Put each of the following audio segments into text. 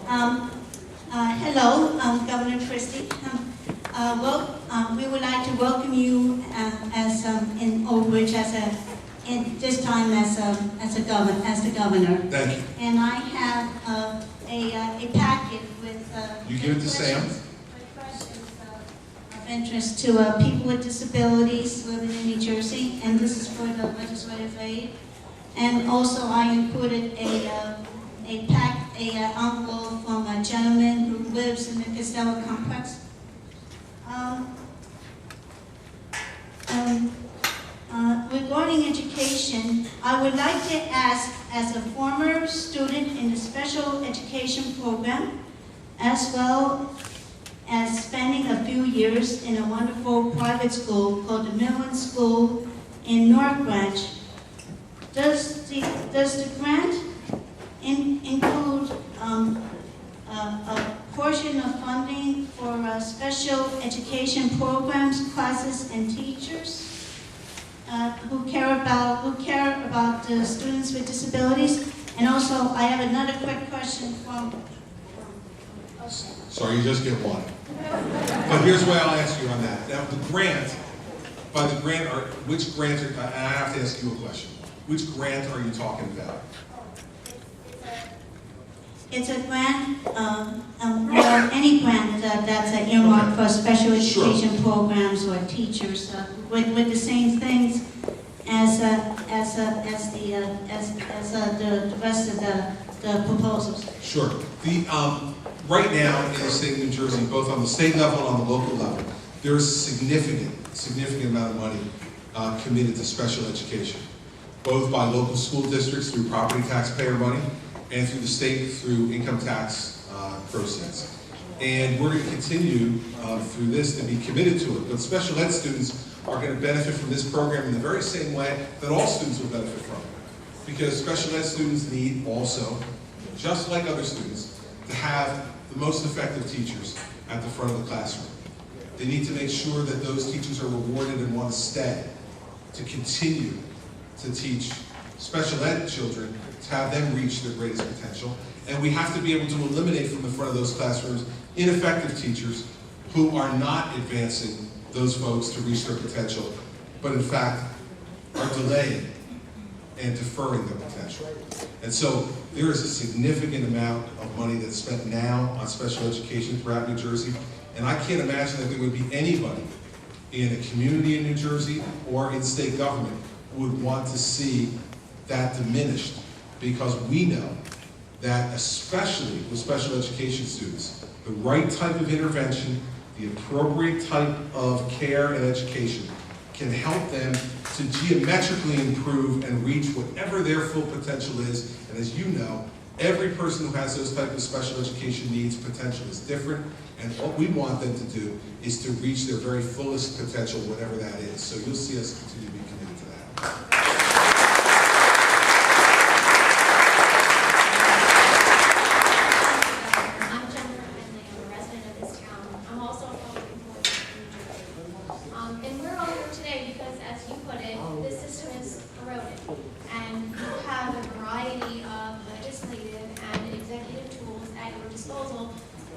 Hello, Governor Christie. We would like to welcome you in Old Bridge this time as the governor. Thank you. And I have a packet with You give it to Sam. questions of interest to people with disabilities living in New Jersey, and this is for the legislative aid. And also, I included an envelope from a gentleman who lives in the Costello complex. Regarding education, I would like to ask, as a former student in the special education program, as well as spending a few years in a wonderful private school called the Midland School in North Branch, does the grant include a portion of funding for special education programs, classes, and teachers who care about the students with disabilities? And also, I have another quick question from. Sorry, you just get one. But here's why I'll ask you on that. Now, which grant I have to ask you a question. Which grant are you talking about? It's a grant, any grant that's earmarked for special education programs or teachers with the same things as the rest of the proposals. Sure. Right now in the state of New Jersey, both on the state level and on the local level, there is significant amount of money committed to special education, both by local school districts through property taxpayer money and through the state through income tax proceeds. And we're going to continue through this to be committed to it. But special ed students are going to benefit from this program in the very same way that all students will benefit from it. Because special ed students need also, just like other students, to have the most effective teachers at the front of the classroom. They need to make sure that those teachers are rewarded and want to stay, to continue to teach special ed children, to have them reach their greatest potential. And we have to be able to eliminate from the front of those classrooms ineffective teachers who are not advancing those folks to reach their potential, but in fact are delaying and deferring their potential. And so there is a significant amount of money that's spent now on special education throughout New Jersey, and I can't imagine that there would be anybody in a community in New Jersey or in state government who would want to see that diminished, because we know that especially with special education students, the right type of intervention, the appropriate type of care and education can help them to geometrically improve and reach whatever their full potential is. And as you know, every person who has those type of special education needs potential is different, and what we want them to do is to reach their very fullest potential, whatever that is. So you'll see us continue to be committed to that.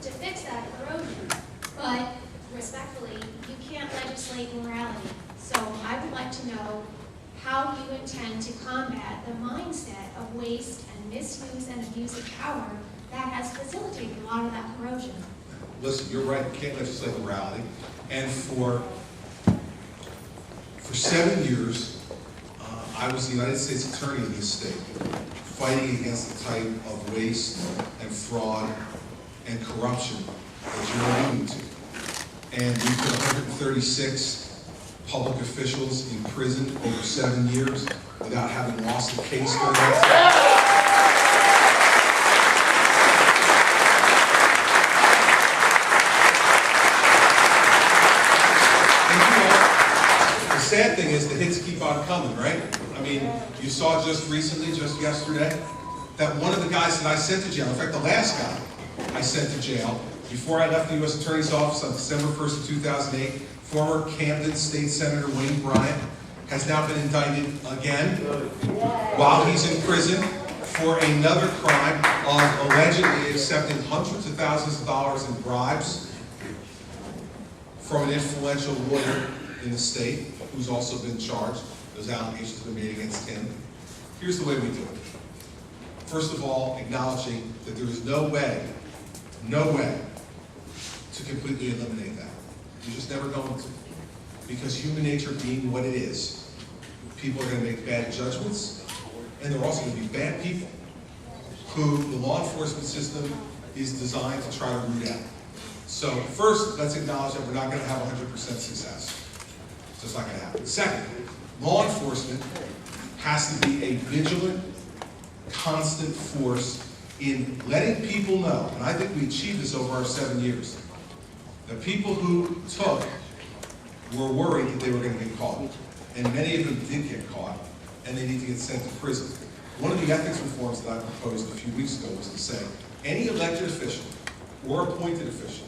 to fix that erosion. But respectfully, you can't legislate morality. So I would like to know how you intend to combat the mindset of waste and misuse and abuse of power that has facilitated a lot of that corrosion. Listen, you're right, you can't legislate morality. And for 7 years, I was the United States Attorney in this state, fighting against the type of waste and fraud and corruption that you're alluding to. And we put 136 public officials in prison over 7 years without having lost a case during that time. The sad thing is the hits keep on coming, right? I mean, you saw just recently, just yesterday, that one of the guys that I sent to jail, in fact, the last guy I sent to jail, before I left the U.S. Attorney's Office on December 1st of 2008, former Camden State Senator Wayne Bryant has now been indicted again while he's in prison for another crime of allegedly accepting hundreds of thousands of dollars in bribes from an influential lawyer in the state, who's also been charged. Those allegations have been made against him. Here's the way we do it. First of all, acknowledging that there is no way to completely eliminate that. You're just never going to. Because human nature being what it is, people are going to make bad judgments, and there are also going to be bad people who the law enforcement system is designed to try to root out. So first, let's acknowledge that we're not going to have 100% success. So it's not going to happen. Second, law enforcement has to be a vigilant, constant force in letting people know, and I think we achieved this over our 7 years, that people who took were worried that they were going to get caught. And many of them did get caught, and they need to get sent to prison. One of the ethics reforms that I proposed a few weeks ago was to say, any elected official or appointed official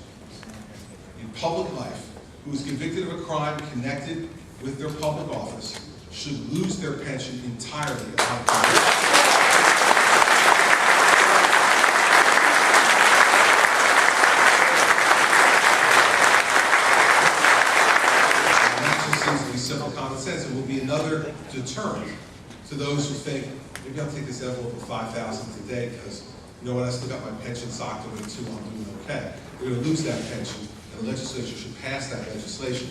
in public life who is convicted of a crime connected with their public office should lose their pension entirely upon conviction. Simple common sense. It will be another deterrent to those who think, maybe I'll take this envelope of $5,000 today because, you know what, I still got my pension socked away too, I'm doing okay. We're going to lose that pension, and the legislature should pass that legislation.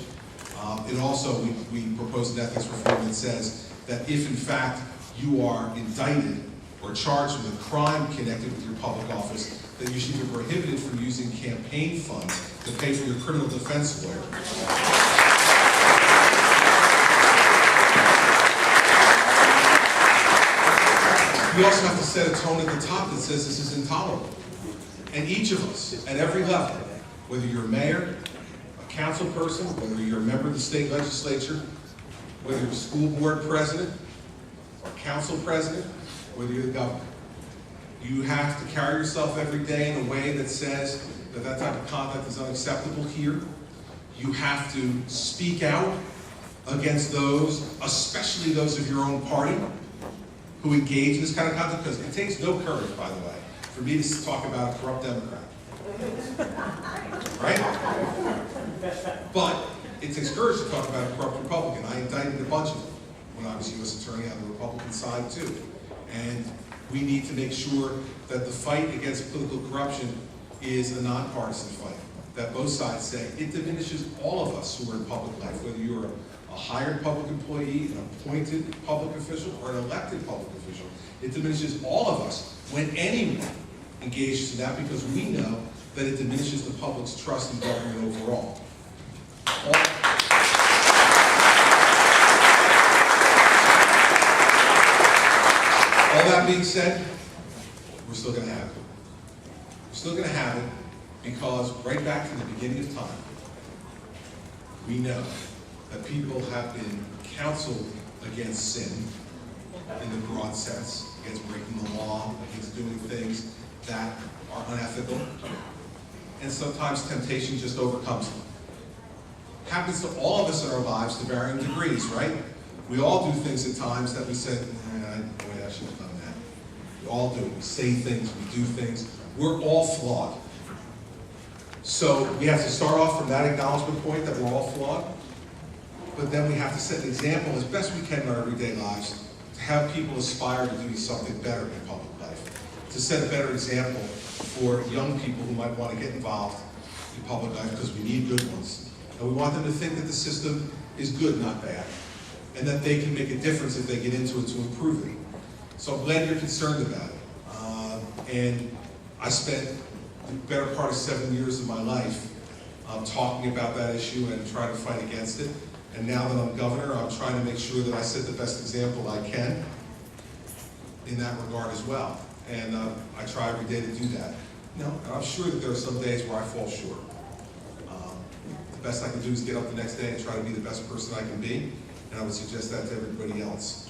It also, we proposed an ethics reform that says that if in fact you are indicted or charged with a crime connected with your public office, that you should be prohibited from using campaign funds to pay for your criminal defense lawyer. We also have to set a tone at the top that says this is intolerable. And each of us, at every level, whether you're a mayor, a council person, whether you're a member of the state legislature, whether you're a school board president, or council president, whether you're the governor, you have to carry yourself every day in a way that says that that type of conduct is unacceptable here. You have to speak out against those, especially those of your own party, who engage in this kind of conduct, because it takes no courage, by the way, for me to talk about a corrupt Democrat. Right? But it takes courage to talk about a corrupt Republican. I indicted a bunch of them when I was U.S. Attorney on the Republican side, too. And we need to make sure that the fight against political corruption is a nonpartisan fight. That both sides say it diminishes all of us who are in public life, whether you're a hired public employee, an appointed public official, or an elected public official. It diminishes all of us when anyone engages in that, because we know that it diminishes the public's trust in government overall. All that being said, we're still going to have it. We're still going to have it because right back to the beginning of time, we know that people have been counseled against sin in the broad sense, against breaking the law, against doing things that are unethical, and sometimes temptation just overcomes them. Happens to all of us in our lives to varying degrees, right? We all do things at times that we said, boy, I should have done that. We all do it. We say things, we do things. We're all flawed. So we have to start off from that acknowledgement point that we're all flawed. But then we have to set an example as best we can in our everyday lives to have people aspire to do something better in public life, to set a better example for young people who might want to get involved in public life, because we need good ones. And we want them to think that the system is good, not bad, and that they can make a difference if they get into it to improve it. So I'm glad you're concerned about it. And I spent the better part of 7 years of my life talking about that issue and trying to fight against it. And now that I'm governor, I'm trying to make sure that I set the best example I can in that regard as well. And I try every day to do that. You know, and I'm sure that there are some days where I fall short. The best I can do is get up the next day and try to be the best person I can be. And I would suggest that to everybody else.